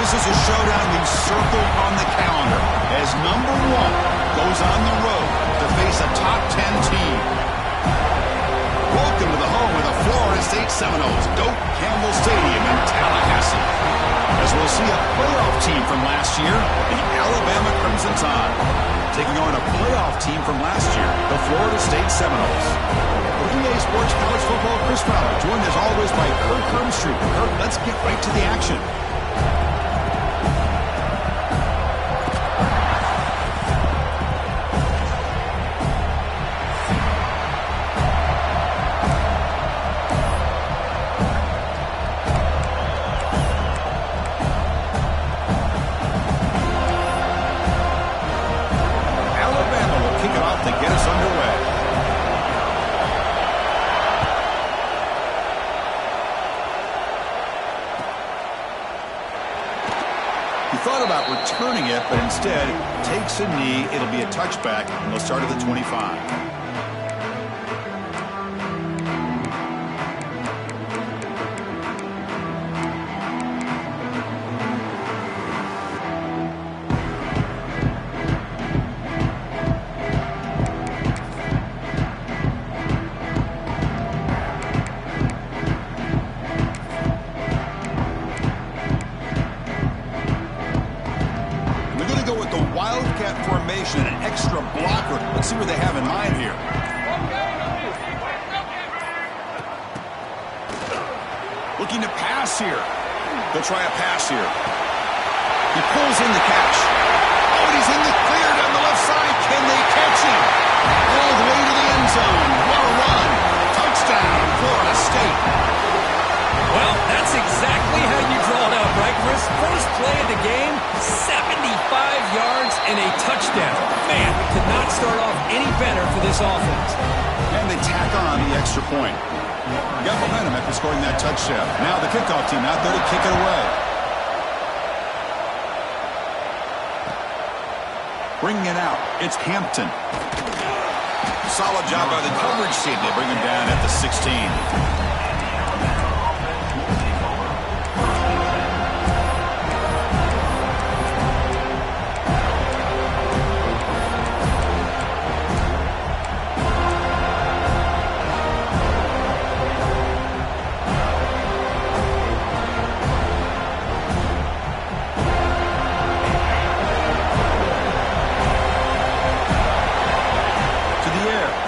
This is a showdown we've circled on the calendar as number 1 goes on the road to face a top 10 team. Welcome to the home of the Florida State Seminoles, Doak Campbell Stadium in Tallahassee. As we'll see a playoff team from last year, the Alabama Crimson Tide, taking on a playoff team from last year, the Florida State Seminoles. For EA Sports College Football, Chris Fowler, joined as always by Kirk Herbstreit. Kirk, let's get right to the action. Returning it, but instead takes a knee. It'll be a touchback, and they'll start at the 25. Formation, an extra blocker. Let's see what they have in mind here. Looking to pass here. They'll try a pass here. He pulls in the catch. Oh, and he's in the clear down the left side. Can they catch him? All the way to the end zone. What a run. Touchdown, Florida State. Well, that's exactly how you draw it out, right, Chris? First play of the game, 75 yards and a touchdown. Man, could not start off any better for this offense. And they tack on the extra point. Got momentum after scoring that touchdown. Now the kickoff team out there to kick it away. Bringing it out, it's Hampton. Solid job by the coverage team. They bring him down at the 16.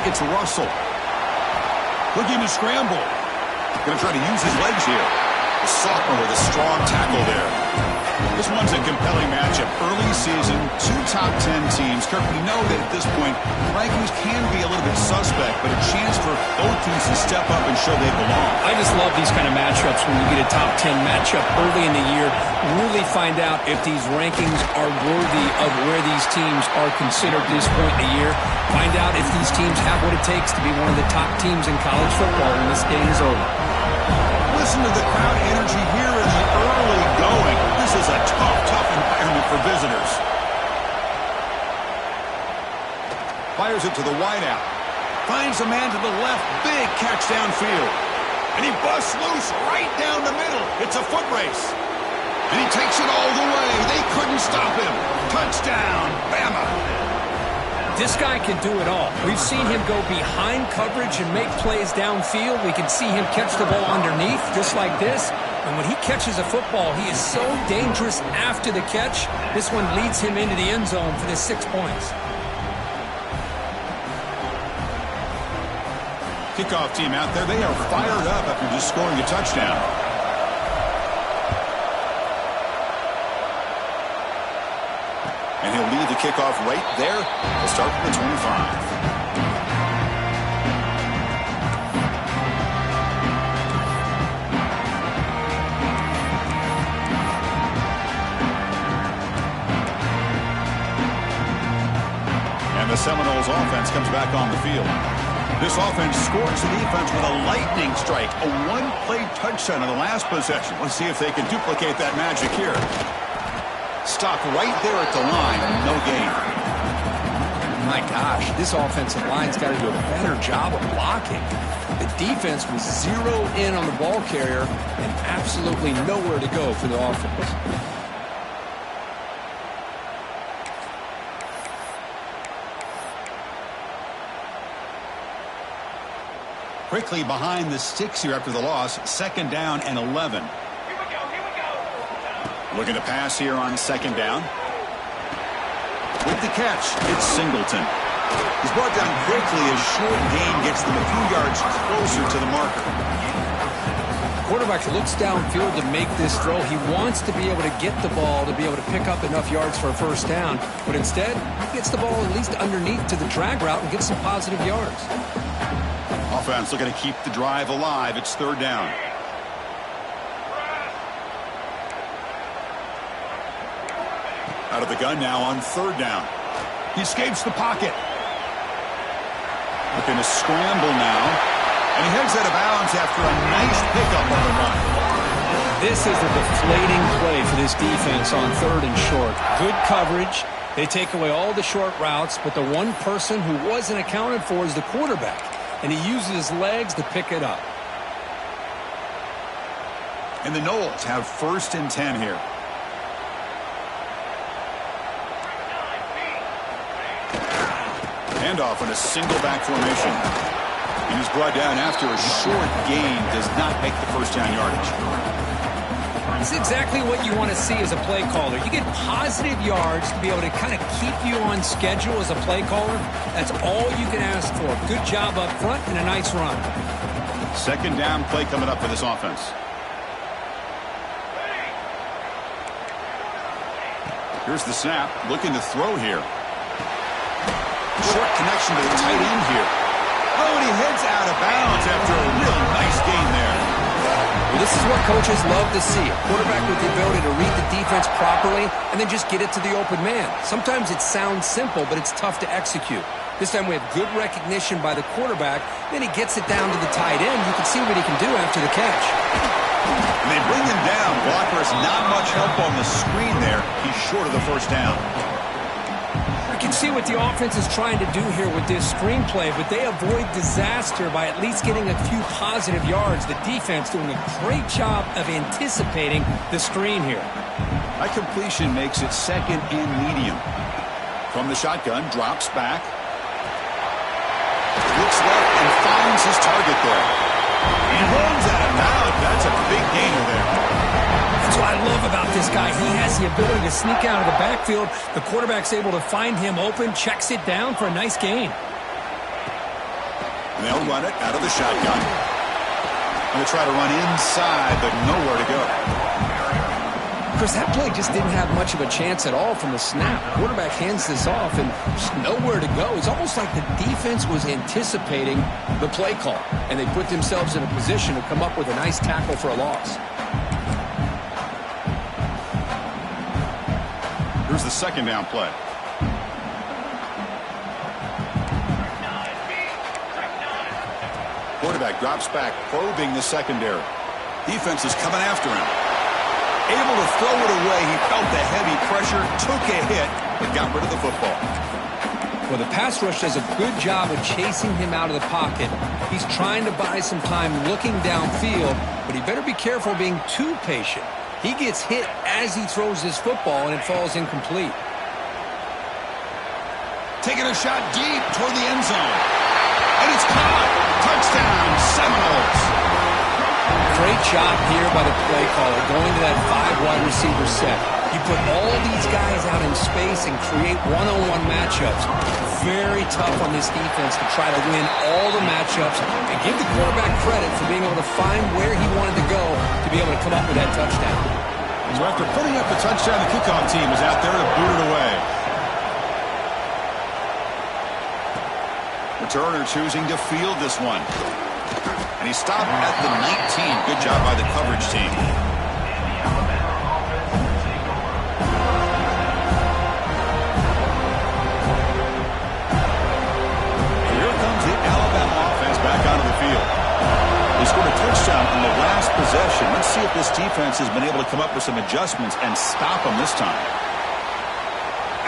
It's Russell. Looking to scramble. Going to try to use his legs here. The sophomore with a strong tackle there. This one's a compelling matchup. Early season, 2 top 10 teams. Kirk, we know that at this point, rankings can be a little bit suspect, but a chance for both teams to step up and show they belong. I just love these kind of matchups when you get a top 10 matchup early in the year. Really find out if these rankings are worthy of where these teams are considered this point in the year. Find out if these teams have what it takes to be one of the top teams in college football when this game is over. Listen to the crowd energy here in the early going. This is a tough environment for visitors. Fires it to the wideout. Finds a man to the left. Big catch downfield. And he busts loose right down the middle. It's a foot race. And he takes it all the way. They couldn't stop him. Touchdown, Bama. This guy can do it all. We've seen him go behind coverage and make plays downfield. We can see him catch the ball underneath, just like this. And when he catches a football, he is so dangerous after the catch. This one leads him into the end zone for the 6 points. Kickoff team out there. They are fired up after just scoring a touchdown. And he'll lead the kickoff right there. They'll start from the 25. And the Seminoles offense comes back on the field. This offense scores the defense with a lightning strike. A one-play touchdown in the last possession. Let's see if they can duplicate that magic here. Stop right there at the line. No gain. My gosh, this offensive line's got to do a better job of blocking. The defense was zeroed in on the ball carrier and absolutely nowhere to go for the offense. quickly behind the sticks here after the loss. 2nd down and 11. Looking to pass here on 2nd down. With the catch, it's Singleton. He's brought down quickly as short gain gets them a few yards closer to the marker. Quarterback looks downfield to make this throw. He wants to be able to get the ball to be able to pick up enough yards for a 1st down. But instead, he gets the ball at least underneath to the drag route and gets some positive yards. Offense looking to keep the drive alive. It's 3rd down. Out of the gun now on 3rd down. He escapes the pocket. Looking to scramble now. And he heads out of bounds after a nice pickup on the run. This is a deflating play for this defense on 3rd and short. Good coverage. They take away all the short routes, but the one person who wasn't accounted for is the quarterback. And he uses his legs to pick it up. And the Noles have 1st and 10 here. Handoff in a single back formation. And he's brought down after a short gain. Does not make the 1st down yardage. It's exactly what you want to see as a play caller. You get positive yards to be able to kind of keep you on schedule as a play caller. That's all you can ask for. Good job up front and a nice run. 2nd down play coming up for this offense. Here's the snap. Looking to throw here. Short connection to the tight end here. Oh, and he heads out of bounds after a really nice gain there. Well, this is what coaches love to see. A quarterback with the ability to read the defense properly and then just get it to the open man. Sometimes it sounds simple, but it's tough to execute. This time we have good recognition by the quarterback. Then he gets it down to the tight end. You can see what he can do after the catch. And they bring him down. Blocker has not much help on the screen there. He's short of the 1st down. You can see what the offense is trying to do here with this screenplay, but they avoid disaster by at least getting a few positive yards. The defense doing a great job of anticipating the screen here. That completion makes it 2nd and medium. From the shotgun, drops back. Looks left and finds his target there. He runs out of bounds. That's a big gainer there. That's what I love about this guy. He has the ability to sneak out of the backfield. The quarterback's able to find him open, checks it down for a nice gain. And they'll run it out of the shotgun. Going to try to run inside, but nowhere to go. Chris, that play just didn't have much of a chance at all from the snap. Quarterback hands this off and just nowhere to go. It's almost like the defense was anticipating the play call, and they put themselves in a position to come up with a nice tackle for a loss. Here's the 2nd down play. Quarterback drops back, probing the secondary. Defense is coming after him. Able to throw it away. He felt the heavy pressure, took a hit, but got rid of the football. Well, the pass rush does a good job of chasing him out of the pocket. He's trying to buy some time looking downfield, but he better be careful being too patient. He gets hit as he throws his football, and it falls incomplete. Taking a shot deep toward the end zone. And it's caught. Touchdown, Seminoles. Great job here by the play caller, going to that 5 wide receiver set. You put all these guys out in space and create one-on-one matchups. Very tough on this defense to try to win all the matchups and give the quarterback credit for being able to find where he wanted to go to be able to come up with that touchdown. So after putting up the touchdown, the kickoff team is out there to boot it away. Returner choosing to field this one. And he stopped at the 19. Good job by the coverage team. Here comes the Alabama offense back onto the field. They scored a touchdown on the last possession. Let's see if this defense has been able to come up with some adjustments and stop them this time.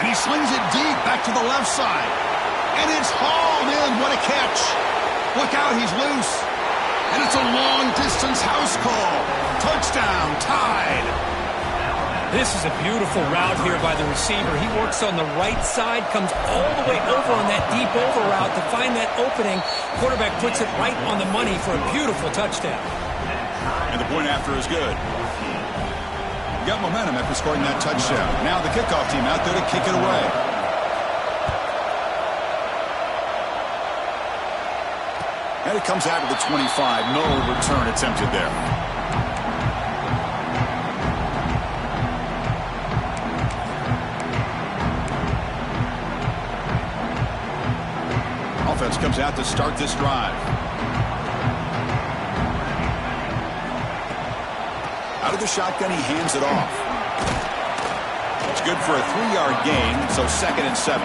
And he slings it deep back to the left side. And it's hauled in. What a catch. Look out, he's loose. And it's a long-distance house call. Touchdown, tied. This is a beautiful route here by the receiver. He works on the right side, comes all the way over on that deep over route to find that opening. Quarterback puts it right on the money for a beautiful touchdown. And the point after is good. Got momentum after scoring that touchdown. Now the kickoff team out there to kick it away. And it comes out to the 25. No return attempted there. Offense comes out to start this drive. Out of the shotgun, he hands it off. It's good for a 3-yard gain, so 2nd and 7.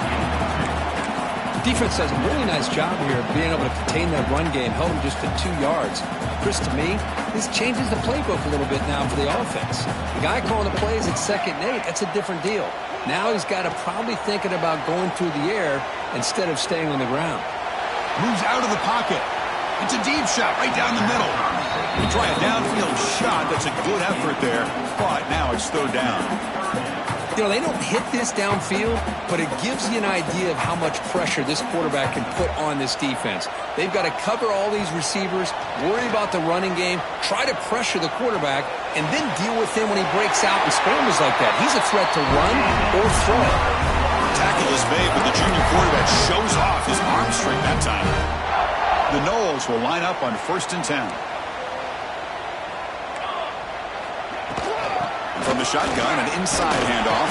Defense does a really nice job here of being able to contain that run game, held him just to 2 yards. Chris, to me, this changes the playbook a little bit now for the offense. The guy calling the plays at 2nd and 8, that's a different deal. Now he's got to probably thinking about going through the air instead of staying on the ground. Moves out of the pocket. It's a deep shot right down the middle. We try a downfield shot. That's a good effort there, but now it's 3rd down. You know, they don't hit this downfield, but it gives you an idea of how much pressure this quarterback can put on this defense. They've got to cover all these receivers, worry about the running game, try to pressure the quarterback, and then deal with him when he breaks out and scrambles like that. He's a threat to run or throw. Tackle is made, but the junior quarterback shows off his arm strength that time. The Noles will line up on 1st and 10. And from the shotgun, an inside handoff.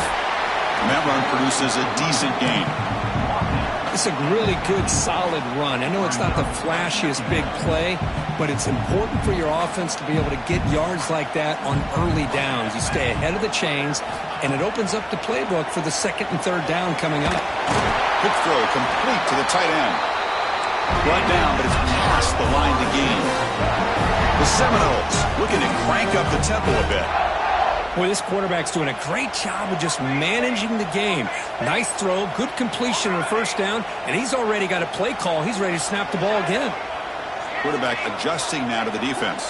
And that run produces a decent gain. It's a really good, solid run. I know it's not the flashiest big play, but it's important for your offense to be able to get yards like that on early downs. You stay ahead of the chains, and it opens up the playbook for the 2nd and 3rd down coming up. Quick throw complete to the tight end. Brought down, but it's past the line to gain. The Seminoles looking to crank up the tempo a bit. Boy, this quarterback's doing a great job of just managing the game. Nice throw, good completion on 1st down, and he's already got a play call. He's ready to snap the ball again. Quarterback adjusting now to the defense.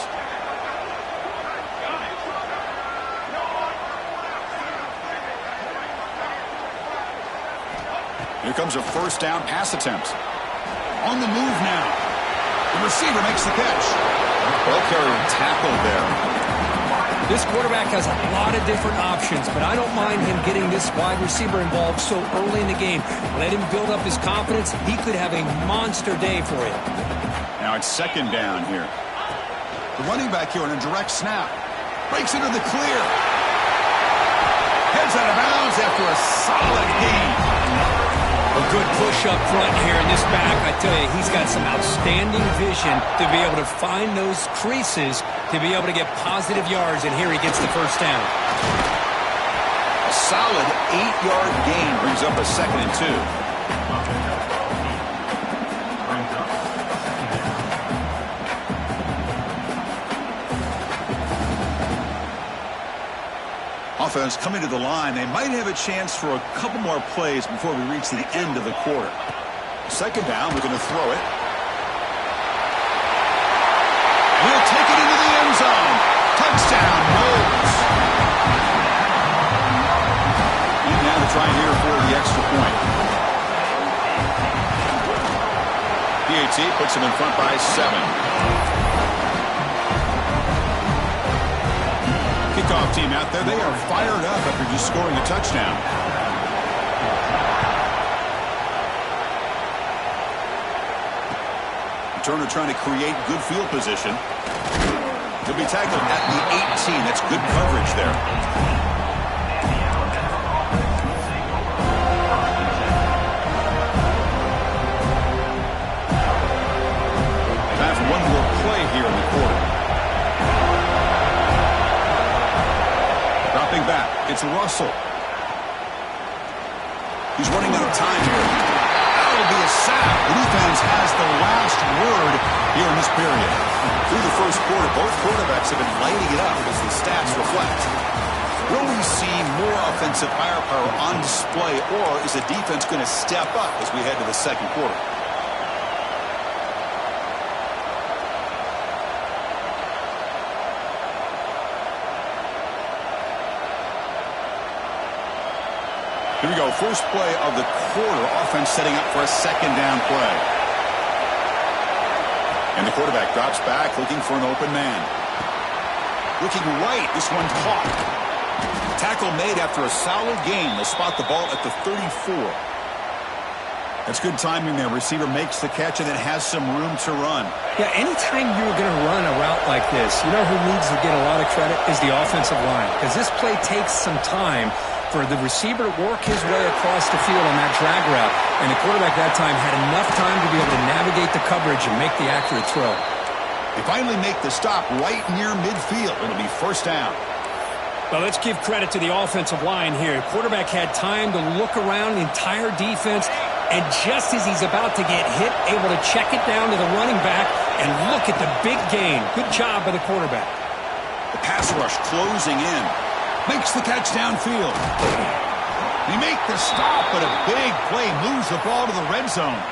Here comes a 1st down pass attempt. On the move now. The receiver makes the catch. Ball carrier tackled there. This quarterback has a lot of different options, but I don't mind him getting this wide receiver involved so early in the game. Let him build up his confidence. He could have a monster day for you. Now it's 2nd down here. The running back here on a direct snap. Breaks into the clear. Heads out of bounds after a solid gain. A good push up front here in this back. I tell you, he's got some outstanding vision to be able to find those creases, to be able to get positive yards, and here he gets the 1st down. A solid 8-yard gain brings up a 2nd and 2. Offense coming to the line. They might have a chance for a couple more plays before we reach the end of the quarter. 2nd down, we're going to throw it. We'll take it into the end zone. Touchdown, Noles. And now to try here for the extra point. PAT puts them in front by 7. Kickoff team out there, they are fired up after just scoring a touchdown. Turner trying to create good field position. He'll be tackled at the 18. That's good coverage there. Time for one more play here in the quarter. Dropping back, it's Russell. He's running out of time here. That'll be a sack. The defense has the last word here in this period. Through the 1st quarter, both quarterbacks have been lighting it up as the stats reflect. Will we see more offensive firepower on display, or is the defense going to step up as we head to the 2nd quarter? Here we go. First play of the quarter. Offense setting up for a second down play. And the quarterback drops back looking for an open man. Looking right. This one caught. Tackle made after a solid gain. They'll spot the ball at the 34. That's good timing there. Receiver makes the catch and then has some room to run. Yeah, anytime you're going to run a route like this, you know who needs to get a lot of credit is the offensive line. Because this play takes some time for the receiver to work his way across the field on that drag route. And the quarterback that time had enough time to be able to navigate the coverage and make the accurate throw. They finally make the stop right near midfield. It'll be first down. Well, let's give credit to the offensive line here. The quarterback had time to look around the entire defense, and just as he's about to get hit, able to check it down to the running back, and look at the big gain. Good job by the quarterback. The pass rush closing in. Makes the catch downfield. They make the stop, but a big play moves the ball to the red zone.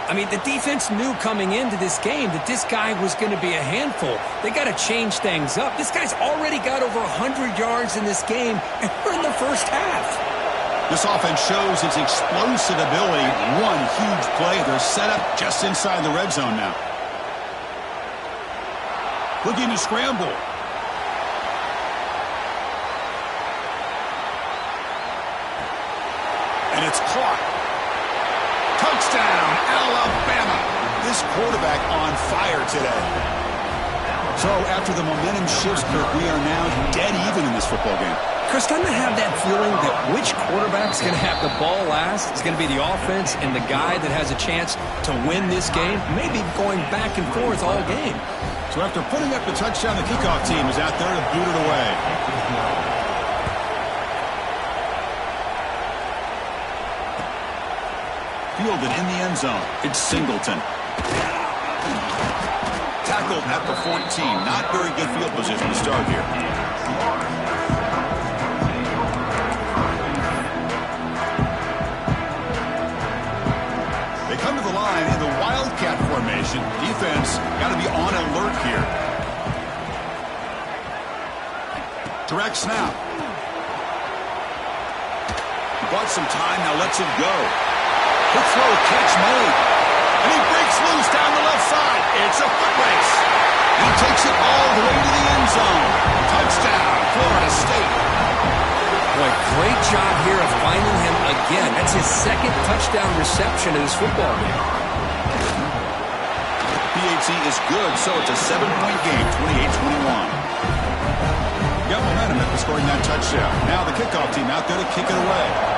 I mean, the defense knew coming into this game that this guy was going to be a handful. They got to change things up. This guy's already got over 100 yards in this game, and we're in the first half. This offense shows its explosive ability. One huge play. They're set up just inside the red zone now. Looking to scramble. And it's caught. Touchdown, Alabama. This quarterback on fire today. So after the momentum shifts, Kirk, we are now dead even in this football game. Chris, doesn't it have that feeling that which quarterback's going to have the ball last is going to be the offense and the guy that has a chance to win this game? Maybe going back and forth all game. So after putting up the touchdown, the kickoff team is out there to boot it away. Fielded in the end zone. It's Singleton. Tackled at the 14. Not very good field position to start here. They come to the line in the Wildcat formation. Defense got to be on alert here. Direct snap. He bought some time, now lets it go. Quick throw, catch made. And he breaks loose down the left side. It's a foot race. And he takes it all the way to the end zone. Touchdown, Florida State. Boy, great job here of finding him again. That's his second touchdown reception of this football game. PAT is good, so it's a 7-point game, 28-21. Got momentum after scoring that touchdown. Now the kickoff team out there to kick it away.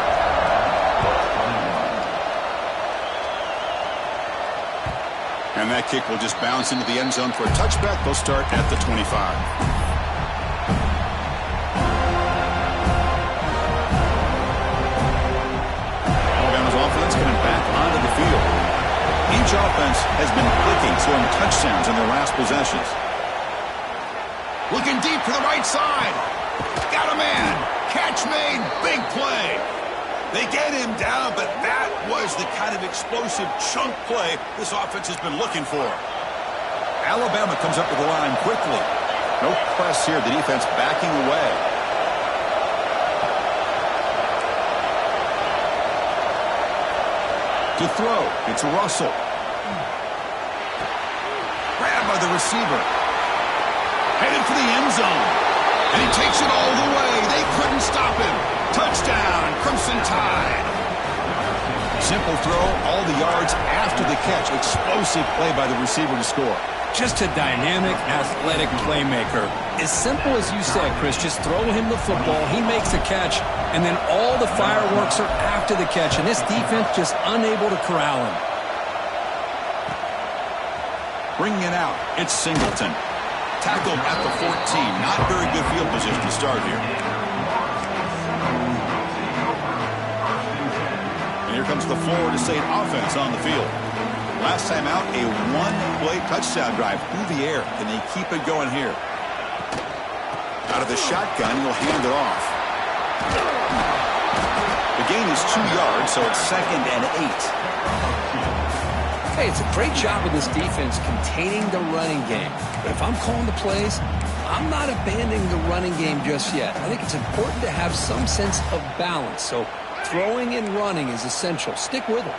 And that kick will just bounce into the end zone for a touchback. They'll start at the 25. Alabama's offense coming back onto the field. Each offense has been clicking, scoring touchdowns in their last possessions. Looking deep to the right side. Got a man. Catch made. Big play. They get him down, but that was the kind of explosive chunk play this offense has been looking for. Alabama comes up to the line quickly. No press here. The defense backing away. To throw, it's Russell. Grabbed by the receiver. Headed for the end zone. And he takes it all the way. They couldn't stop him. Touchdown, Crimson Tide. Simple throw, all the yards after the catch. Explosive play by the receiver to score. Just a dynamic, athletic playmaker. As simple as you said, Chris, just throw him the football, he makes a catch, and then all the fireworks are after the catch, and this defense just unable to corral him. Bringing it out, it's Singleton. Tackled at the 14. Not very good field position to start here. And here comes the Florida State offense on the field. Last time out, a one-play touchdown drive through the air. Can they keep it going here? Out of the shotgun, he'll hand it off. The gain is 2 yards, so it's 2nd and 8. Hey, it's a great job of this defense containing the running game. But if I'm calling the plays, I'm not abandoning the running game just yet. I think it's important to have some sense of balance. So throwing and running is essential. Stick with it.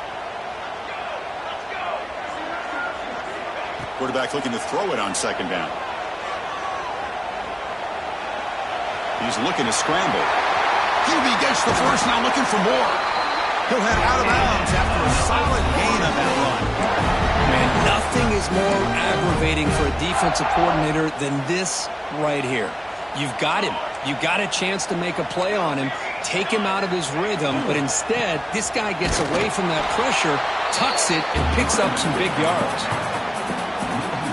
Quarterback looking to throw it on second down. He's looking to scramble. QB gets the first, now looking for more. He'll head out of bounds after a solid gain on that run. Man, nothing is more aggravating for a defensive coordinator than this right here. You've got him. You've got a chance to make a play on him, take him out of his rhythm, but instead, this guy gets away from that pressure, tucks it, and picks up some big yards.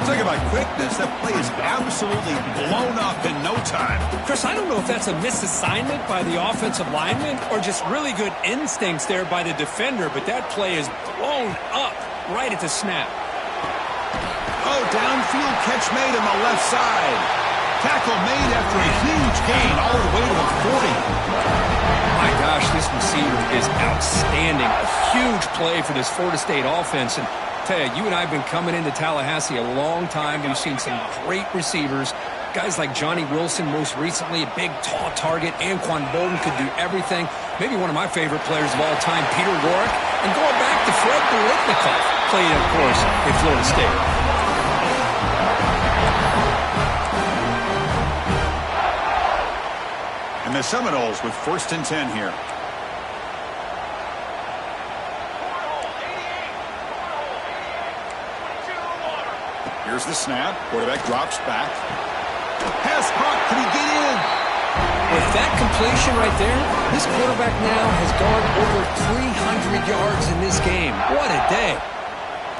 Talk about quickness. That play is absolutely blown up in no time. Chris, I don't know if that's a misassignment by the offensive lineman or just really good instincts there by the defender, but that play is blown up right at the snap. Oh, downfield catch made on the left side. Tackle made after a huge gain all the way to the 40. My gosh, this receiver is outstanding. A huge play for this Florida State offense. And tell you, you and I have been coming into Tallahassee a long time. We've seen some great receivers. Guys like Johnny Wilson, most recently, a big, tall target. Anquan Bolden could do everything. Maybe one of my favorite players of all time, Peter Warrick. And going back to Fred Biletnikoff, played, of course, at Florida State. And the Seminoles with 1st and 10 here. Here's the snap. Quarterback drops back. Pass caught. Can he get in? With that completion right there, this quarterback now has gone over 300 yards in this game. What a day.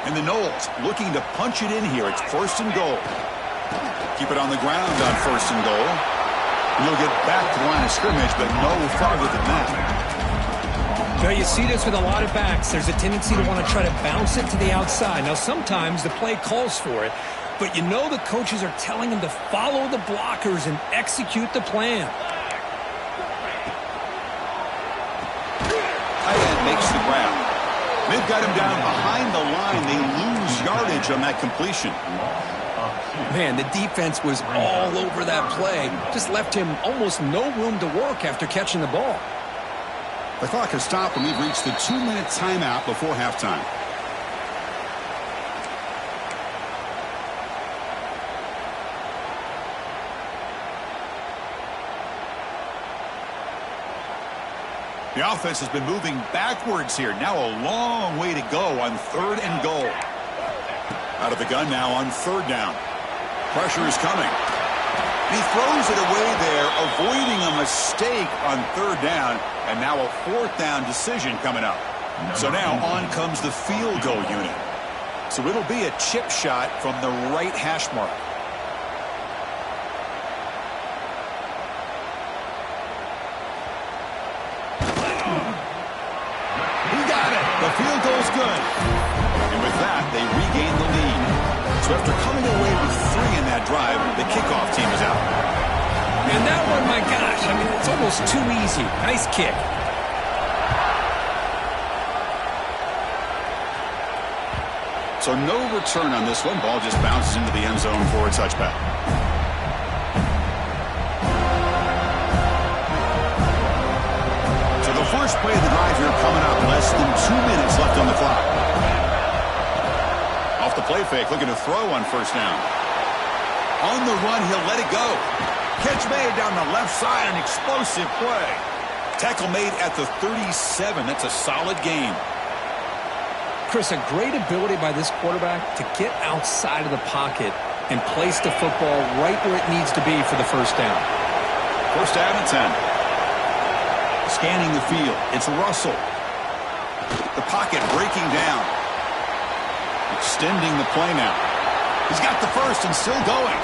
And the Noles looking to punch it in here. It's 1st and goal. Keep it on the ground on 1st and goal. You'll get back to the line of scrimmage, but no farther than that. Now, you see this with a lot of backs. There's a tendency to want to try to bounce it to the outside. Now, sometimes the play calls for it, but you know the coaches are telling them to follow the blockers and execute the plan. Tight end makes the grab. They've got him down behind the line. They lose yardage on that completion. Man, the defense was all over that play. Just left him almost no room to work after catching the ball. The clock has stopped, and we've reached the 2-minute timeout before halftime. The offense has been moving backwards here. Now a long way to go on 3rd and goal. Out of the gun now on 3rd down. Pressure is coming. He throws it away there, avoiding a mistake on 3rd down, and now a 4th down decision coming up. So now on comes the field goal unit. So it'll be a chip shot from the right hash mark. He got it. The field goal's good. And with that, they regain the lead. So after coming away with 3 in that drive, the kickoff team is out. And that one, my gosh, I mean, it's almost too easy. Nice kick. So no return on this one. Ball just bounces into the end zone for a touchback. So the first play of the drive here coming up. Less than 2 minutes left on the clock. Off the play fake, looking to throw on 1st down. On the run, he'll let it go. Catch made down the left side, an explosive play. Tackle made at the 37. That's a solid gain. Chris, a great ability by this quarterback to get outside of the pocket and place the football right where it needs to be for the 1st down. 1st down and 10. Scanning the field. It's Russell. The pocket breaking down. Extending the play now. He's got the first and still going.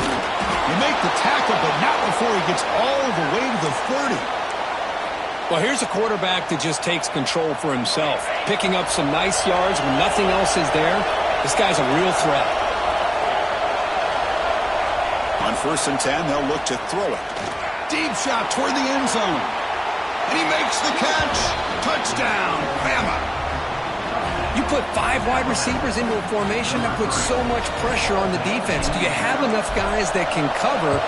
You make the tackle, but not before he gets all the way to the 30. Well, here's a quarterback that just takes control for himself. Picking up some nice yards when nothing else is there. This guy's a real threat. On 1st and 10, they'll look to throw it. Deep shot toward the end zone. And he makes the catch. Touchdown, Bama. You put 5 wide receivers into a formation, that puts so much pressure on the defense. Do you have enough guys that can cover?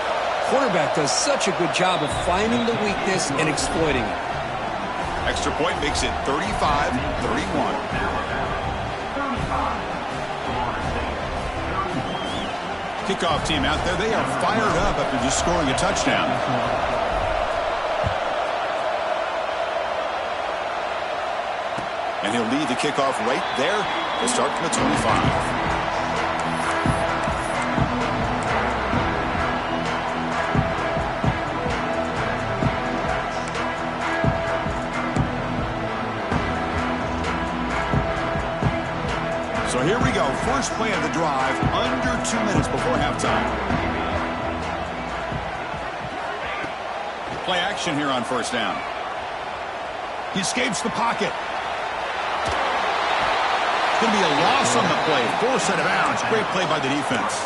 Quarterback does such a good job of finding the weakness and exploiting it. Extra point makes it 35-31. Kickoff team out there, they are fired up after just scoring a touchdown. And he'll lead the kickoff right there to start from the 25. So here we go. First play of the drive, under 2 minutes before halftime. Play action here on first down. He escapes the pocket. Going to be a loss on the play. Force out of bounds. Great play by the defense.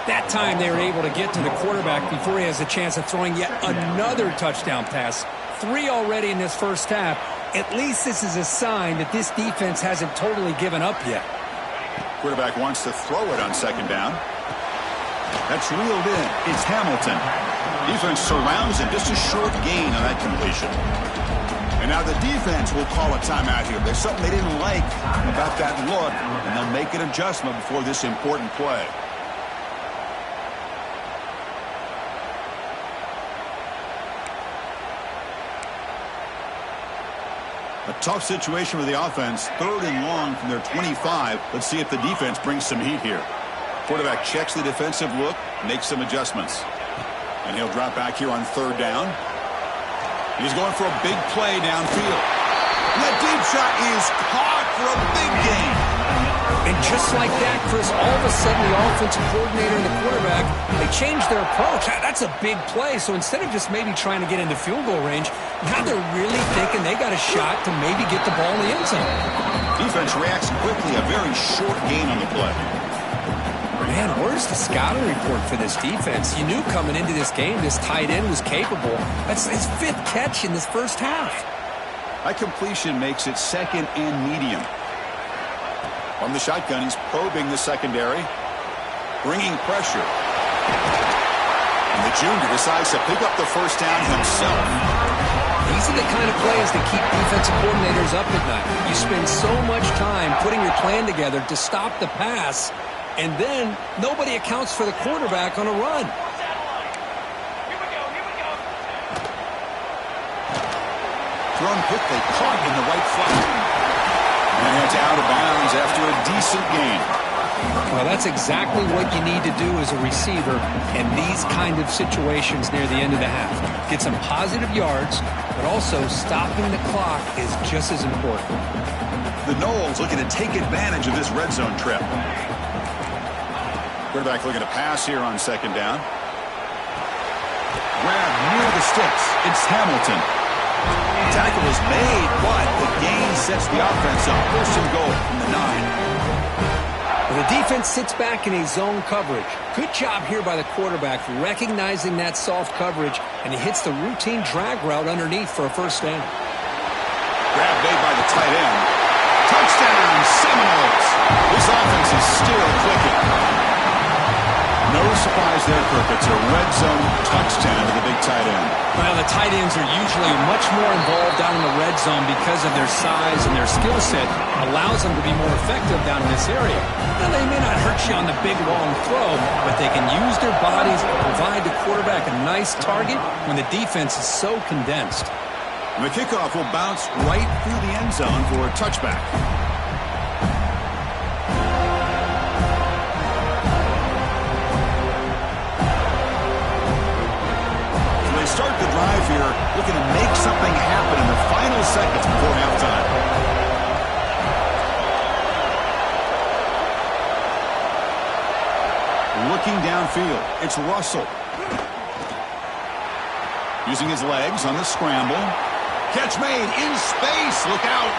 That time they were able to get to the quarterback before he has a chance of throwing yet another touchdown pass. 3 already in this first half. At least this is a sign that this defense hasn't totally given up yet. Quarterback wants to throw it on second down. That's reeled in. It's Hamilton. Defense surrounds him. Just a short gain on that completion. And now the defense will call a timeout here. There's something they didn't like about that look, and they'll make an adjustment before this important play. A tough situation for the offense. 3rd and long from their 25. Let's see if the defense brings some heat here. Quarterback checks the defensive look, makes some adjustments. And he'll drop back here on 3rd down. He's going for a big play downfield. And that deep shot is caught for a big gain. And just like that, Chris, all of a sudden the offensive coordinator and the quarterback, they changed their approach. That's a big play. So instead of just maybe trying to get into field goal range, now they're really thinking they got a shot to maybe get the ball in the end zone. Defense reacts quickly. A very short gain on the play. Man, where's the scouting report for this defense? You knew coming into this game this tight end was capable. That's his 5th catch in this first half. That completion makes it 2nd and medium. From the shotgun, he's probing the secondary, bringing pressure. And the junior decides to pick up the first down himself. These are the kind of plays that keep defensive coordinators up at night. You spend so much time putting your plan together to stop the pass, and then nobody accounts for the quarterback on a run. Thrown quickly, caught in the right flat. And it's out of bounds after a decent gain. Well, that's exactly what you need to do as a receiver in these kind of situations near the end of the half. Get some positive yards, but also stopping the clock is just as important. The Noles looking to take advantage of this red zone trip. Quarterback looking to pass here on second down. Grab near the sticks. It's Hamilton. Tackle is made, but the gain sets the offense up. First and goal from the 9. The defense sits back in a zone coverage. Good job here by the quarterback recognizing that soft coverage, and he hits the routine drag route underneath for a first down. Grab made by the tight end. Touchdown, Seminoles. This offense is still clicking. No surprise there, Kirk. It's a red zone touchdown to the big tight end. Well, the tight ends are usually much more involved down in the red zone because of their size and their skill set. Allows them to be more effective down in this area. Now, they may not hurt you on the big, long throw, but they can use their bodies to provide the quarterback a nice target when the defense is so condensed. And the kickoff will bounce right through the end zone for a touchback. Start the drive here, looking to make something happen in the final seconds before halftime. Looking downfield, it's Russell. Using his legs on the scramble. Catch made in space, look out.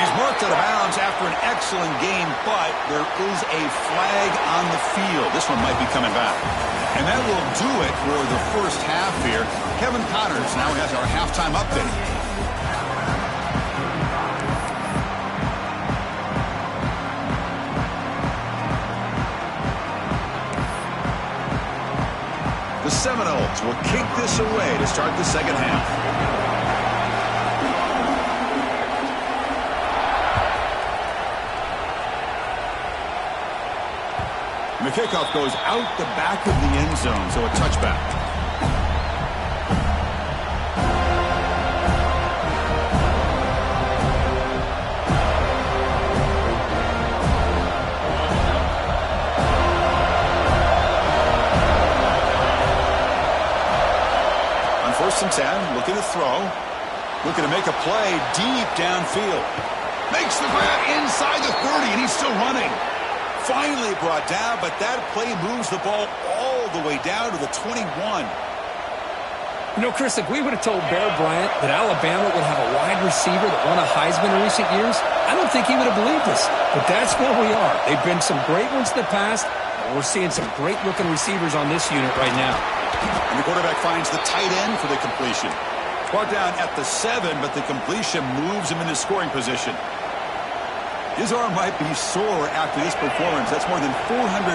He's marked out of bounds after an excellent game, but there is a flag on the field. This one might be coming back. And that will do it for the first half here. Kevin Connors now has our halftime update. The Seminoles will kick this away to start the second half. And the kickoff goes out the back of the end zone, so a touchback. First and 10, looking to throw. Looking to make a play deep downfield. Makes the grab inside the 30, and he's still running. Finally brought down, but that play moves the ball all the way down to the 21. You know, Chris, if we would have told Bear Bryant that Alabama would have a wide receiver that won a Heisman in recent years, I don't think he would have believed us. But that's where we are. They've been some great ones in the past, and we're seeing some great-looking receivers on this unit right now. And the quarterback finds the tight end for the completion. Brought down at the 7, but the completion moves him into scoring position. His arm might be sore after this performance. That's more than 450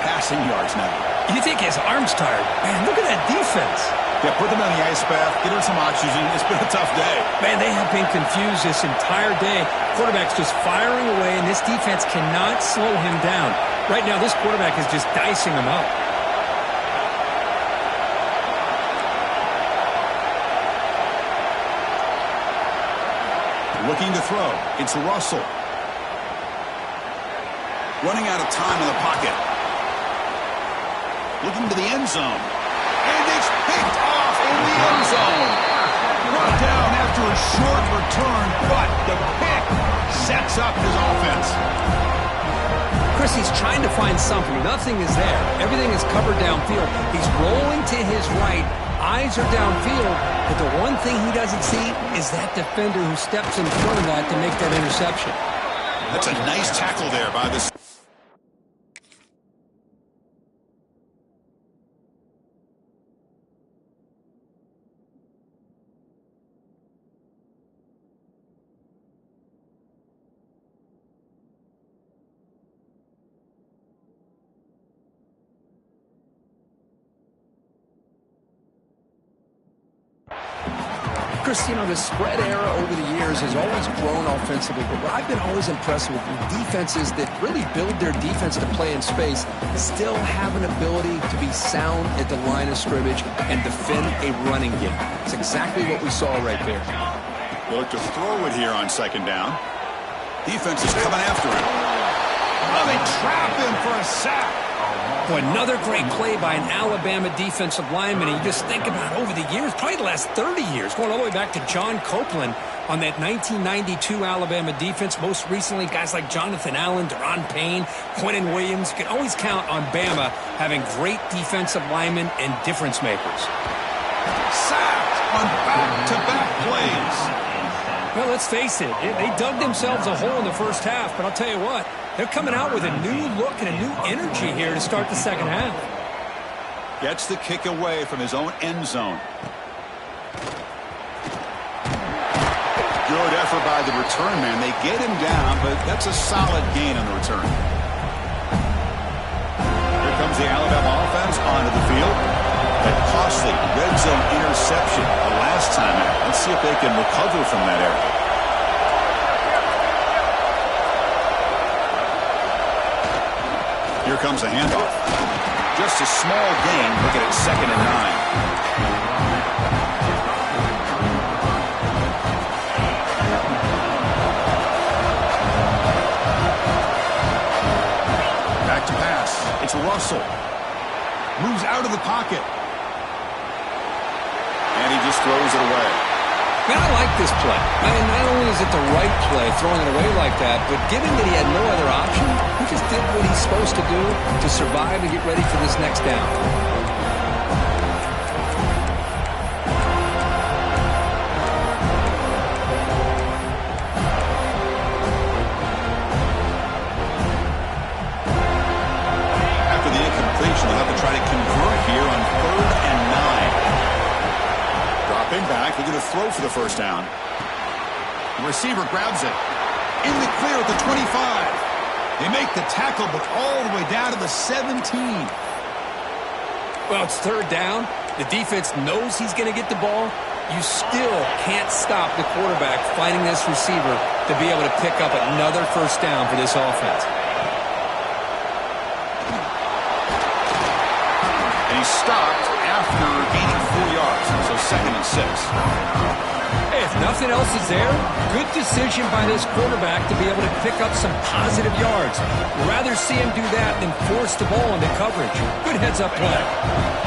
passing yards now. You think his arm's tired? Man, look at that defense. Yeah, put them on the ice bath, get him some oxygen. It's been a tough day. Man, they have been confused this entire day. Quarterback's just firing away, and this defense cannot slow him down. Right now, this quarterback is just dicing him up. Looking to throw. It's Russell. Running out of time in the pocket. Looking to the end zone. And it's picked off in the end zone. Brought down after a short return, but the pick sets up his offense. Chris, he's trying to find something. Nothing is there. Everything is covered downfield. He's rolling to his right. Eyes are downfield, but the one thing he doesn't see is that defender who steps in front of that to make that interception. That's a nice tackle there by this. Chris, you know, the spread era over the years has always grown offensively, but what I've been always impressed with defenses that really build their defense to play in space still have an ability to be sound at the line of scrimmage and defend a running game. It's exactly what we saw right there. They look to throw it here on second down. Defense is coming after him. Oh, they trap him for a sack. Boy, another great play by an Alabama defensive lineman. And you just think about over the years, probably the last 30 years, going all the way back to John Copeland on that 1992 Alabama defense. Most recently, guys like Jonathan Allen, Deron Payne, Quentin Williams. You can always count on Bama having great defensive linemen and difference makers. Sacked on back-to-back plays. Well, let's face it, they dug themselves a hole in the first half, but I'll tell you what, they're coming out with a new look and a new energy here to start the second half. Gets the kick away from his own end zone. Good effort by the return man. They get him down, but that's a solid gain on the return. Here comes the Alabama offense onto the field. That costly red zone interception the last time out. Let's see if they can recover from that error. Here comes a handoff. Just a small gain. Look at it, 2nd and 9. Back to pass. It's Russell. Moves out of the pocket. And he just throws it away. Man, I like this play. I mean, not only is it the right play, throwing it away like that, but given that he had no other option, he just did what he's supposed to do to survive and get ready for this next down. After the incompletion, they'll have to try to convert here on 3rd and 9. Dropping back, they're going to throw for the first down. The receiver grabs it. In the clear at the 25. They make the tackle, but all the way down to the 17. Well, it's third down. The defense knows he's going to get the ball. You still can't stop the quarterback finding this receiver to be able to pick up another first down for this offense. And he's stopped after gaining 4 yards, so 2nd and 6. Hey, if nothing else is there, good decision by this quarterback to be able to pick up some positive yards. Rather see him do that than force the ball into coverage. Good heads-up play.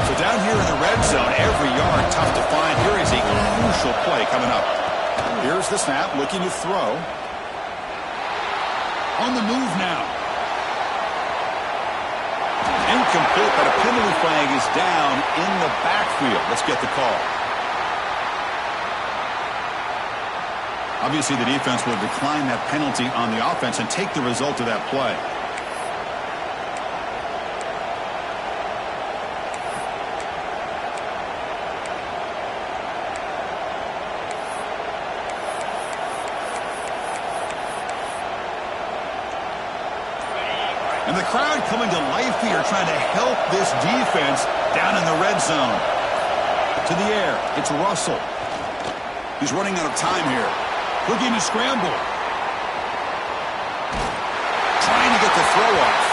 So down here in the red zone, every yard tough to find. Here is a crucial play coming up. Here's the snap, looking to throw. On the move now. Incomplete, but a penalty flag is down in the backfield. Let's get the call. Obviously, the defense will decline that penalty on the offense and take the result of that play. And the crowd coming to life here, trying to help this defense down in the red zone. To the air, it's Russell. He's running out of time here. Looking to scramble. Trying to get the throw off.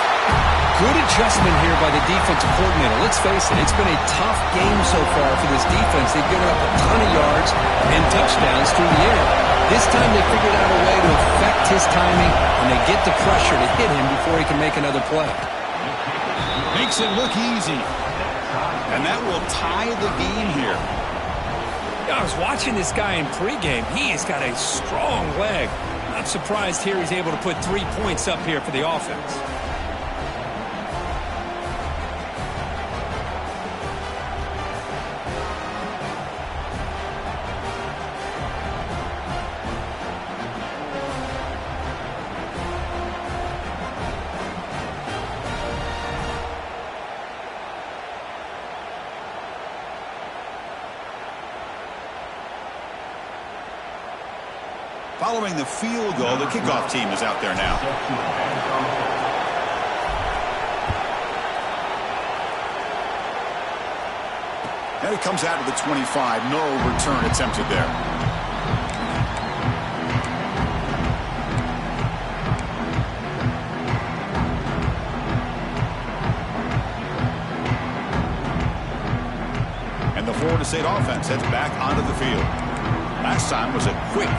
Good adjustment here by the defensive coordinator. Let's face it, it's been a tough game so far for this defense. They've given up a ton of yards and touchdowns through the air. This time they figured out a way to affect his timing, and they get the pressure to hit him before he can make another play. Makes it look easy. And that will tie the game here. I was watching this guy in pregame. He has got a strong leg. Not surprised here he's able to put 3 points up here for the offense. Following the field goal, the kickoff team is out there now. And it comes out of the 25. No return attempted there. And the Florida State offense heads back onto the field. Last time was a quick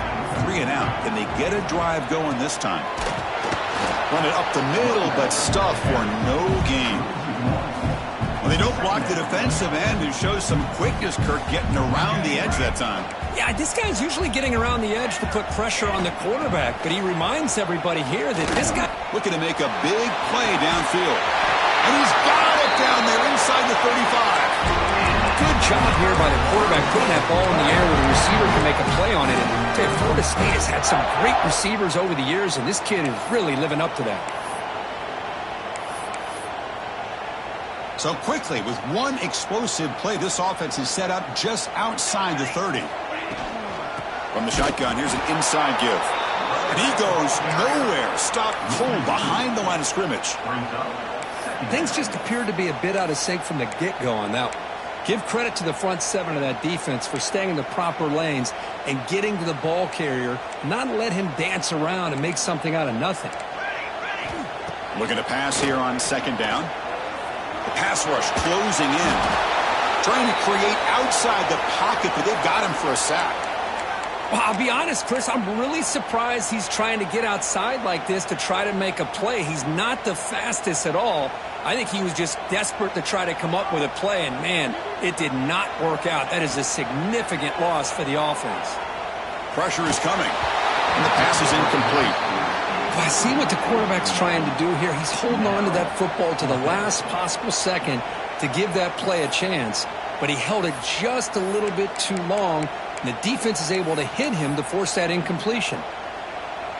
3 and out. Can they get a drive going this time? Run it up the middle, but stuff for no gain. Well, they don't block the defensive end, who shows some quickness, Kirk, getting around the edge that time. Yeah, this guy's usually getting around the edge to put pressure on the quarterback, but he reminds everybody here that this guy... Looking to make a big play downfield. And he's got it down there inside the 35. Good job here by the quarterback putting that ball in the air where the receiver can make a play on it. And Florida State has had some great receivers over the years, and this kid is really living up to that. So quickly, with one explosive play, this offense is set up just outside the 30. From the shotgun, here's an inside give. And he goes nowhere. Stopped cold behind the line of scrimmage. Things just appeared to be a bit out of sync from the get-go on that one. Give credit to the front seven of that defense for staying in the proper lanes and getting to the ball carrier, not let him dance around and make something out of nothing. Looking to pass here on 2nd down. The pass rush closing in. Trying to create outside the pocket, but they've got him for a sack. Well, I'll be honest, Chris, I'm really surprised he's trying to get outside like this to try to make a play. He's not the fastest at all. I think he was just desperate to try to come up with a play, and, man, it did not work out. That is a significant loss for the offense. Pressure is coming, and the pass is incomplete. Well, I see what the quarterback's trying to do here. He's holding on to that football to the last possible second to give that play a chance, but he held it just a little bit too long, and the defense is able to hit him to force that incompletion.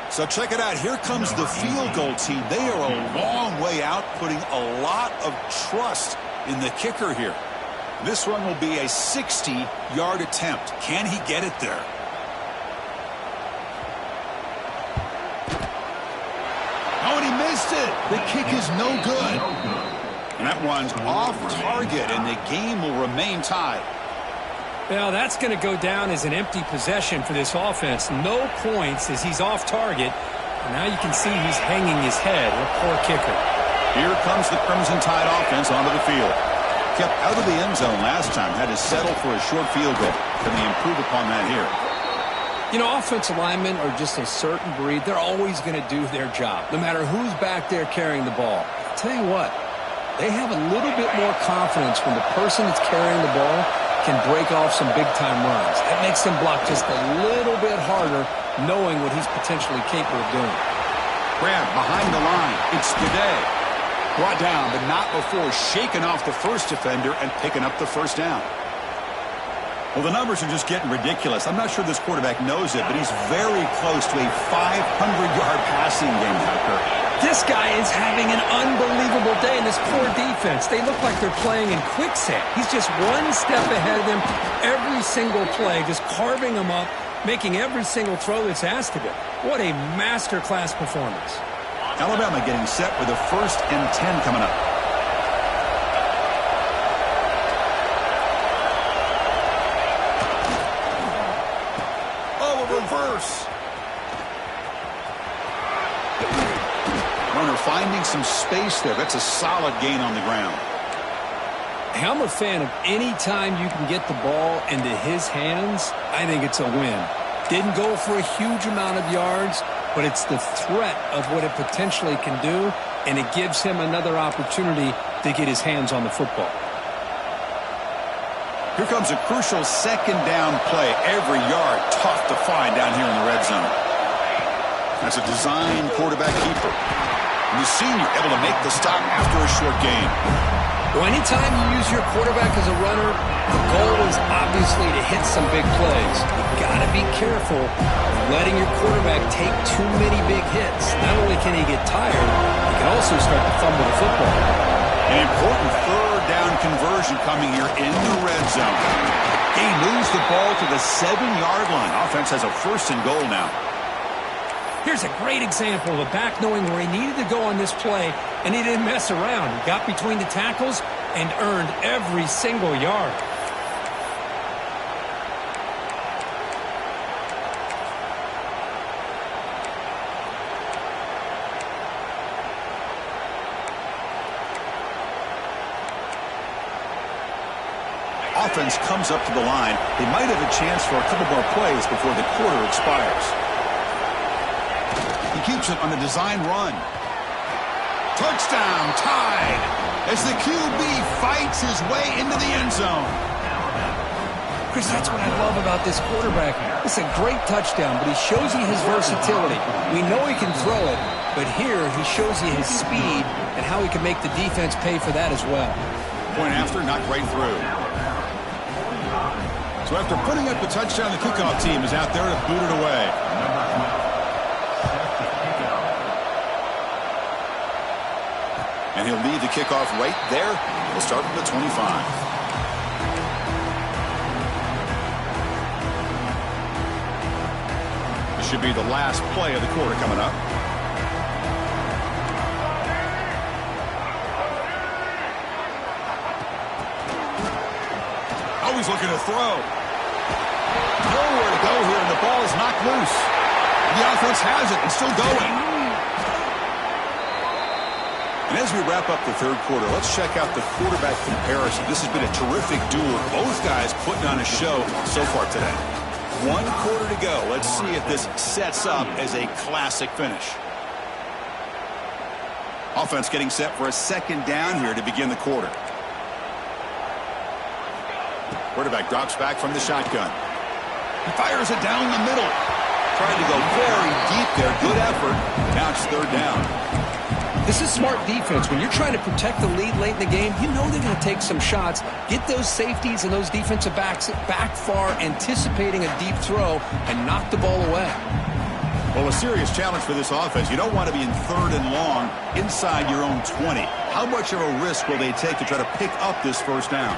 So check it out. Here comes the field goal team. They are a long way out, putting a lot of trust in the kicker here. This one will be a 60-yard attempt. Can he get it there? Oh, and he missed it. The kick is no good. And that one's off target, and the game will remain tied. Well, that's going to go down as an empty possession for this offense. No points as he's off target. And now you can see he's hanging his head. A poor kicker. Here comes the Crimson Tide offense onto the field. Kept out of the end zone last time. Had to settle for a short field goal. Can they improve upon that here? You know, offensive linemen are just a certain breed. They're always going to do their job, no matter who's back there carrying the ball. I'll tell you what, they have a little bit more confidence when the person that's carrying the ball can break off some big-time runs. That makes them block just a little bit harder, knowing what he's potentially capable of doing. Grab behind the line. It's Gaudet. Brought down, but not before shaking off the first defender and picking up the first down. Well, the numbers are just getting ridiculous. I'm not sure this quarterback knows it, but he's very close to a 500-yard passing game, Tucker. This guy is having an unbelievable day in this poor defense. They look like they're playing in quicksand. He's just one step ahead of them every single play, just carving them up, making every single throw that's asked of him. What a masterclass performance. Alabama getting set with a 1st and 10 coming up. Oh, a reverse. Runner finding some space there. That's a solid gain on the ground. Hey, I'm a fan of any time you can get the ball into his hands. I think it's a win. Didn't go for a huge amount of yards, but it's the threat of what it potentially can do, and it gives him another opportunity to get his hands on the football. Here comes a crucial 2nd down play. Every yard tough to find down here in the red zone. That's a design quarterback keeper. And the senior able to make the stop after a short gain. Well, anytime you use your quarterback as a runner, the goal is obviously to hit some big plays. You've got to be careful letting your quarterback take too many big hits. Not only can he get tired, he can also start to fumble the football. An important 3rd down conversion coming here in the red zone. He moves the ball to the 7-yard line. Offense has a 1st and goal now. Here's a great example of a back knowing where he needed to go on this play, and he didn't mess around. He got between the tackles and earned every single yard. Offense comes up to the line. They might have a chance for a couple more plays before the quarter expires. He keeps it on the design run. Touchdown, Tide, as the QB fights his way into the end zone. Chris, that's what I love about this quarterback. It's a great touchdown, but he shows you his versatility. We know he can throw it, but here he shows you his speed and how he can make the defense pay for that as well. Point after, knocked right through. So after putting up the touchdown, the kickoff team is out there to boot it away. And he'll lead the kickoff right there. We'll start from the 25. This should be the last play of the quarter coming up. Always looking to throw. Nowhere to go here, and the ball is knocked loose. The offense has it and still going. And as we wrap up the 3rd quarter, let's check out the quarterback comparison. This has been a terrific duel. Both guys putting on a show so far today. 1 quarter to go. Let's see if this sets up as a classic finish. Offense getting set for a 2nd down here to begin the quarter. Quarterback drops back from the shotgun. He fires it down the middle. Trying to go very deep there. Good effort. Now it's 3rd down. This is smart defense. When you're trying to protect the lead late in the game, you know they're going to take some shots, get those safeties and those defensive backs back far, anticipating a deep throw, and knock the ball away. Well, a serious challenge for this offense. You don't want to be in 3rd and long inside your own 20. How much of a risk will they take to try to pick up this 1st down?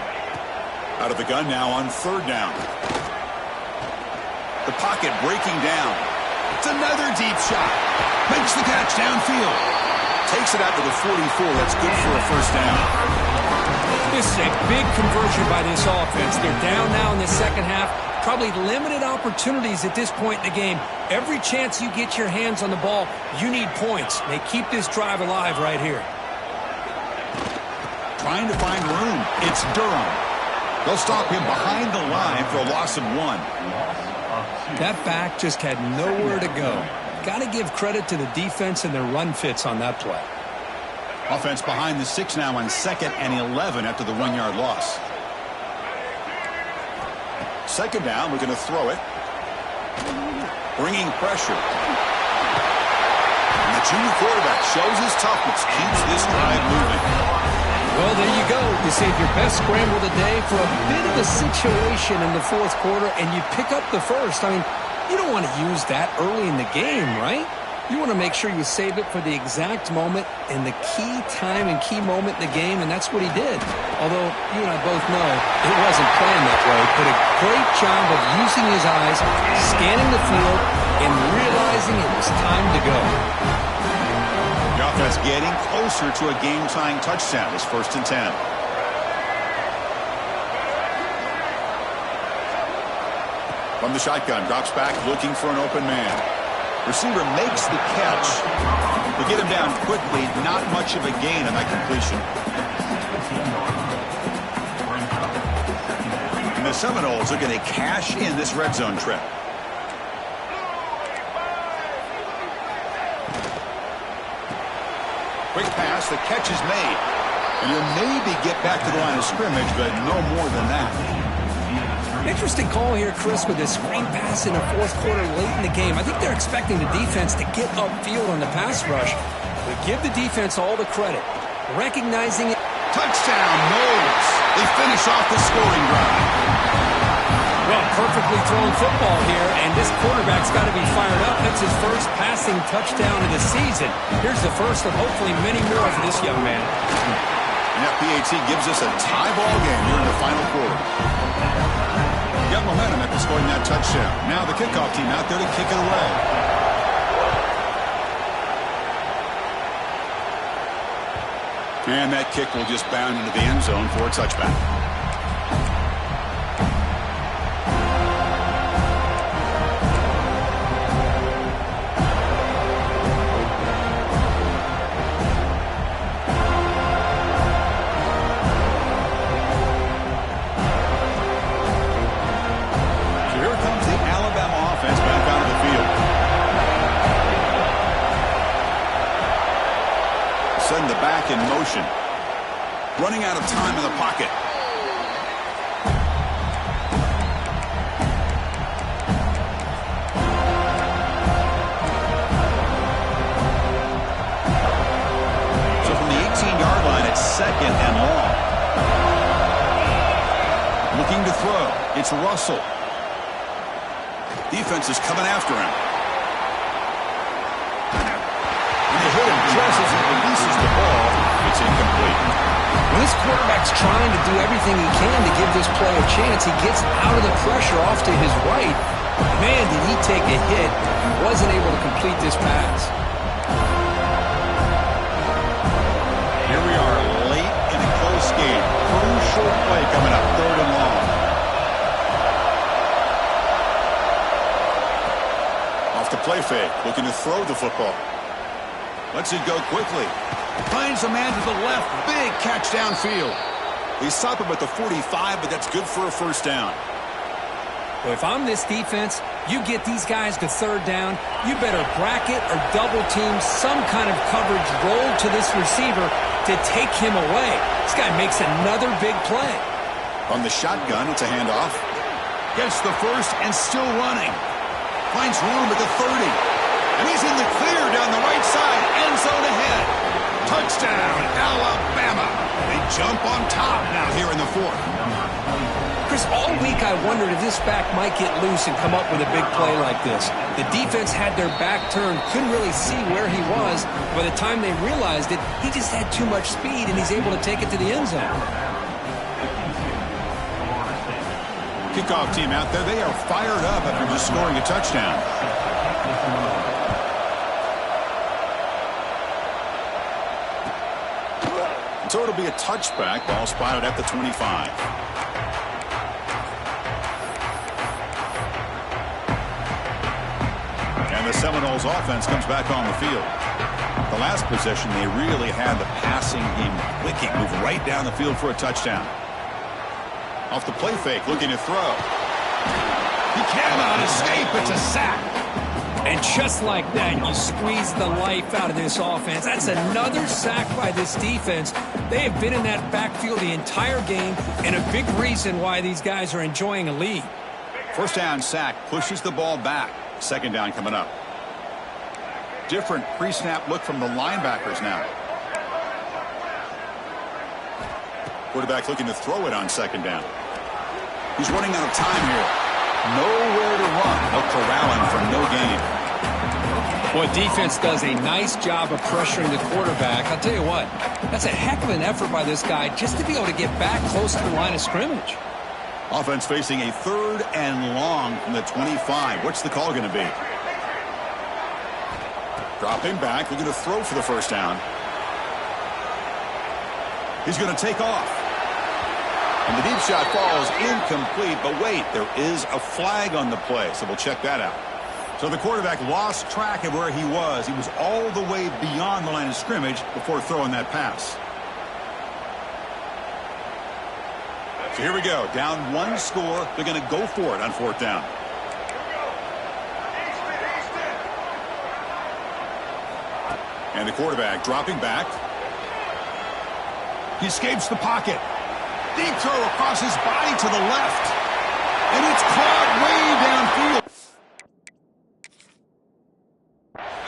Out of the gun now on 3rd down. The pocket breaking down. It's another deep shot. Makes the catch downfield. Takes it out to the 44. That's good for a first down. This is a big conversion by this offense. They're down now in the second half. Probably limited opportunities at this point in the game. Every chance you get your hands on the ball, you need points. They keep this drive alive right here. Trying to find room. It's Durham. They'll stop him behind the line for a loss of 1. That back just had nowhere to go. Got to give credit to the defense and their run fits on that play. Offense behind the 6 now on 2nd and 11 after the 1-yard loss. Second down, we're going to throw it. Bringing pressure. And the junior quarterback shows his toughness, keeps this drive moving. Well, there you go. You save your best scramble of the day for a bit of a situation in the fourth quarter, and you pick up the first. I mean, you don't want to use that early in the game, right? You want to make sure you save it for the exact moment and the key time and key moment in the game, and that's what he did. Although you and I both know it wasn't planned that way, but a great job of using his eyes, scanning the field, and realizing it was time to go. The offense getting closer to a game-tying touchdown. It's 1st and 10. From the shotgun, drops back, looking for an open man. Receiver makes the catch. To get him down quickly, not much of a gain on that completion. And the Seminoles are going to cash in this red zone trip. Quick pass, the catch is made. And you'll maybe get back to the line of scrimmage, but no more than that. Interesting call here, Chris, with this screen pass in the fourth quarter late in the game. I think they're expecting the defense to get upfield on the pass rush. But give the defense all the credit. Recognizing it. Touchdown, Noles. They finish off the scoring drive. Well, perfectly thrown football here, and this quarterback's got to be fired up. That's his first passing touchdown of the season. Here's the first of hopefully many more for this young man. And that PAT gives us a tie ball game here in the final quarter. Got momentum after scoring that touchdown. Now the kickoff team out there to kick it away. And that kick will just bound into the end zone for a touchback. Send the back in motion. Running out of time in the pocket. So from the 18-yard line, it's 2nd and long. Looking to throw. It's Russell. Defense is coming after him. Hit him just as he releases the ball. It's incomplete. When this quarterback's trying to do everything he can to give this play a chance, he gets out of the pressure off to his right. Man, did he take a hit. He wasn't able to complete this pass. Here we are late in a close game. Crucial play coming up, 3rd and long. Off the play fake, looking to throw the football. Lets it go quickly. Finds a man to the left. Big catch downfield. They stop him at the 45, but that's good for a first down. Well, if I'm this defense, you get these guys to 3rd down, you better bracket or double team some kind of coverage roll to this receiver to take him away. This guy makes another big play. On the shotgun, it's a handoff. Gets the first and still running. Finds room at the 30. And he's in the clear down the right side. End zone ahead. Touchdown, Alabama. They jump on top now here in the 4th. Chris, all week I wondered if this back might get loose and come up with a big play like this. The defense had their back turned, couldn't really see where he was. By the time they realized it, he just had too much speed, and he's able to take it to the end zone. Kickoff team out there. They are fired up after just scoring a touchdown. So it'll be a touchback. Ball spotted at the 25. And the Seminoles offense comes back on the field. The last possession, they really had the passing game clicking. Move right down the field for a touchdown. Off the play fake, looking to throw. He cannot escape. It's a sack. And just like that, you squeeze the life out of this offense. That's another sack by this defense. They have been in that backfield the entire game, and a big reason why these guys are enjoying a lead. First down sack, pushes the ball back. Second down coming up. Different pre-snap look from the linebackers now. Quarterback looking to throw it on second down. He's running out of time here. Nowhere to run. They'll corral him for no gain. Boy, defense does a nice job of pressuring the quarterback. I'll tell you what, that's a heck of an effort by this guy just to be able to get back close to the line of scrimmage. Offense facing a 3rd and long from the 25. What's the call going to be? Dropping back, looking to throw for the first down. He's going to take off. And the deep shot falls incomplete, but wait, there is a flag on the play, so we'll check that out. So the quarterback lost track of where he was. He was all the way beyond the line of scrimmage before throwing that pass. So here we go, down 1 score. They're going to go for it on 4th down. And the quarterback dropping back. He escapes the pocket. Deep throw across his body to the left. And it's caught way downfield.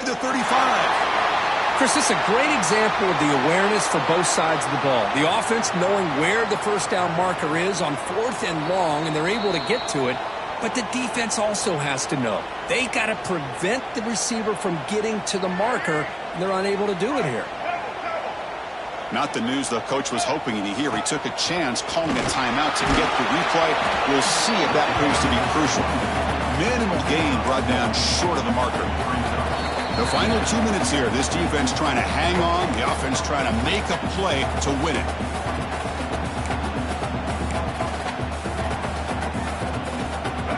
The 35. Chris, this is a great example of the awareness for both sides of the ball. The offense knowing where the first down marker is on 4th and long, and they're able to get to it. But the defense also has to know. They got to prevent the receiver from getting to the marker, and they're unable to do it here. Not the news the coach was hoping to hear. He took a chance calling a timeout to get the replay. We'll see if that proves to be crucial. Minimal gain brought down short of the marker. The final 2 minutes here. This defense trying to hang on. The offense trying to make a play to win it.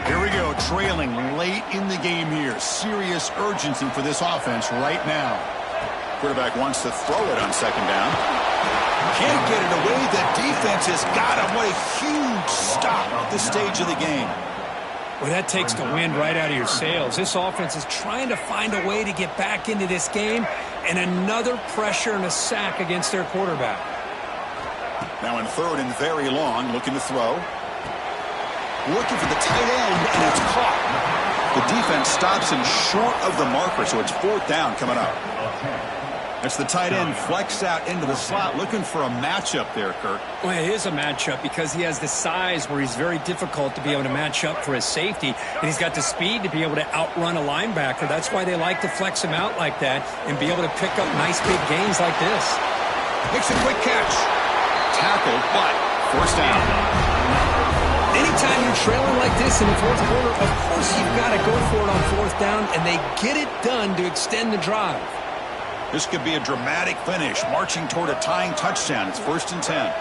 Here we go. Trailing late in the game here. Serious urgency for this offense right now. Quarterback wants to throw it on second down. Can't get it away. The defense has got him. What a huge stop at this stage of the game. Well, that takes the wind right out of your sails. This offense is trying to find a way to get back into this game, and another pressure and a sack against their quarterback. Now in 3rd and very long, looking to throw. Looking for the tight end, and it's caught. The defense stops him short of the marker, so it's 4th down coming up. It's the tight end flexed out into the slot, looking for a matchup there, Kirk. Well, it is a matchup because he has the size where he's very difficult to be able to match up for his safety, and he's got the speed to be able to outrun a linebacker. That's why they like to flex him out like that and be able to pick up nice big gains like this. Makes a quick catch. Tackled, but first down. Anytime you're trailing like this in the 4th quarter, of course you've got to go for it on 4th down, and they get it done to extend the drive. This could be a dramatic finish, marching toward a tying touchdown. It's 1st and 10.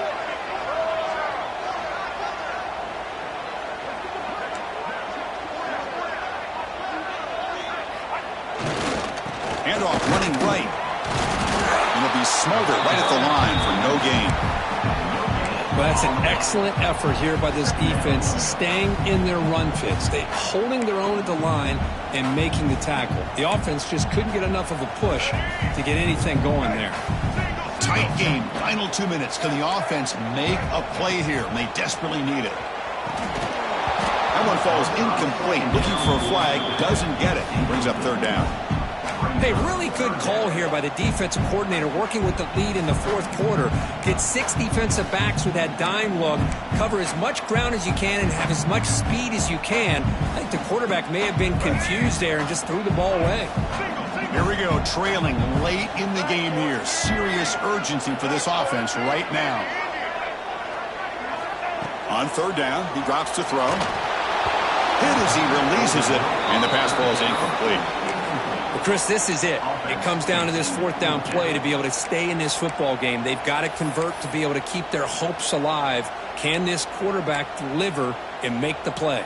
Handoff running right. And it'll be Smolder right at the line for no gain. Well, that's an excellent effort here by this defense, staying in their run fits. They holding their own at the line and making the tackle. The offense just couldn't get enough of a push to get anything going there. Tight game, final 2 minutes. Can the offense make a play here? And they desperately need it. That one falls incomplete. Looking for a flag, doesn't get it. Brings up 3rd down. Hey, really good call here by the defensive coordinator working with the lead in the 4th quarter. Get 6 defensive backs with that dime look, cover as much ground as you can and have as much speed as you can. I think the quarterback may have been confused there and just threw the ball away. Here we go, trailing late in the game here. Serious urgency for this offense right now. On 3rd down, he drops to throw. Hit as he releases it, and the pass ball is incomplete. Well, Chris, this is it. It comes down to this fourth down play to be able to stay in this football game. They've got to convert to be able to keep their hopes alive. Can this quarterback deliver and make the play?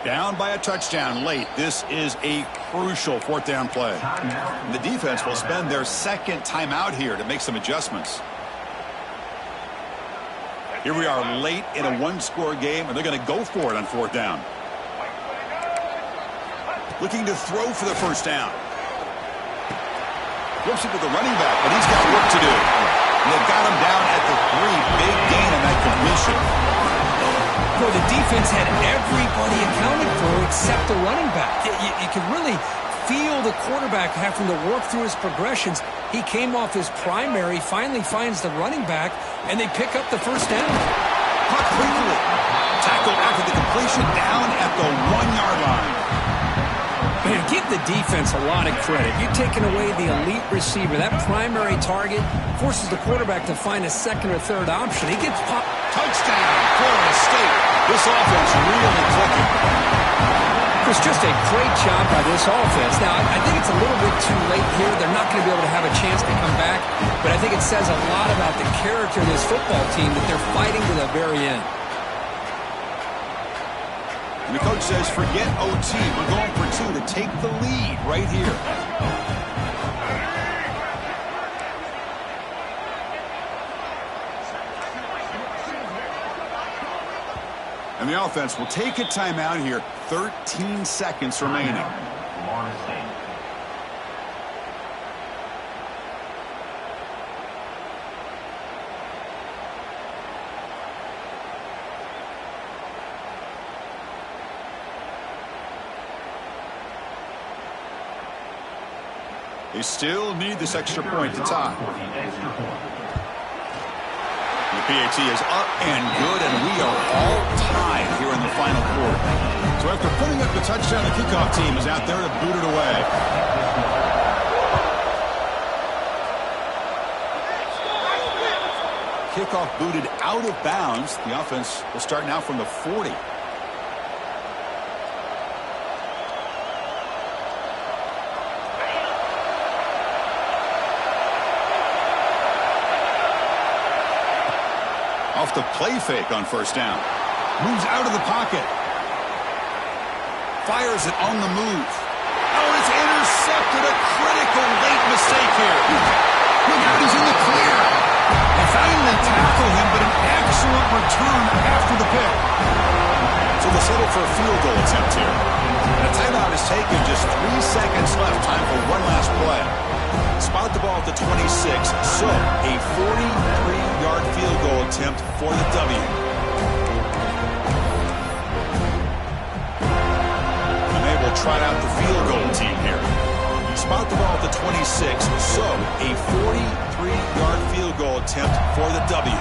Down by a touchdown late. This is a crucial fourth down play. And the defense will spend their second timeout here to make some adjustments. Here we are late in a one-score game, and they're going to go for it on fourth down. Looking to throw for the first down. Flips it to the running back, but he's got work to do. And they've got him down at the 3. Big gain on that completion. Boy, the defense had everybody accounted for except the running back. You could really feel the quarterback having to work through his progressions. He came off his primary, finally finds the running back, and they pick up the first down. Caught quickly. Tackled after the completion down at the 1-yard line. Man, give the defense a lot of credit. You're taking away the elite receiver. That primary target forces the quarterback to find a second or third option. He gets popped. Touchdown, Florida State. This offense really clicking. It's just a great job by this offense. Now, I think it's a little bit too late here. They're not going to be able to have a chance to come back. But I think it says a lot about the character of this football team that they're fighting to the very end. And the coach says, forget OT. We're going for 2 to take the lead right here. And the offense will take a timeout here. 13 seconds remaining. They still need this extra point to tie. The PAT is up and good, and we are all tied here in the final quarter. So after putting up the touchdown, the kickoff team is out there to boot it away. Kickoff booted out of bounds. The offense will start now from the 40. Off the play fake on first down. Moves out of the pocket. Fires it on the move. Oh, it's intercepted. A critical late mistake here. Look out, he's in the clear. They finally tackle him, but an excellent return after the pick. So they'll settle for a field goal attempt here. And a timeout is taken. Just 3 seconds left. Time for one last play. Spot the ball at the 26, so a 43-yard field goal attempt for the W. And they will try out the field goal team here. Spot the ball at the 26, so a 43-yard field goal attempt for the W.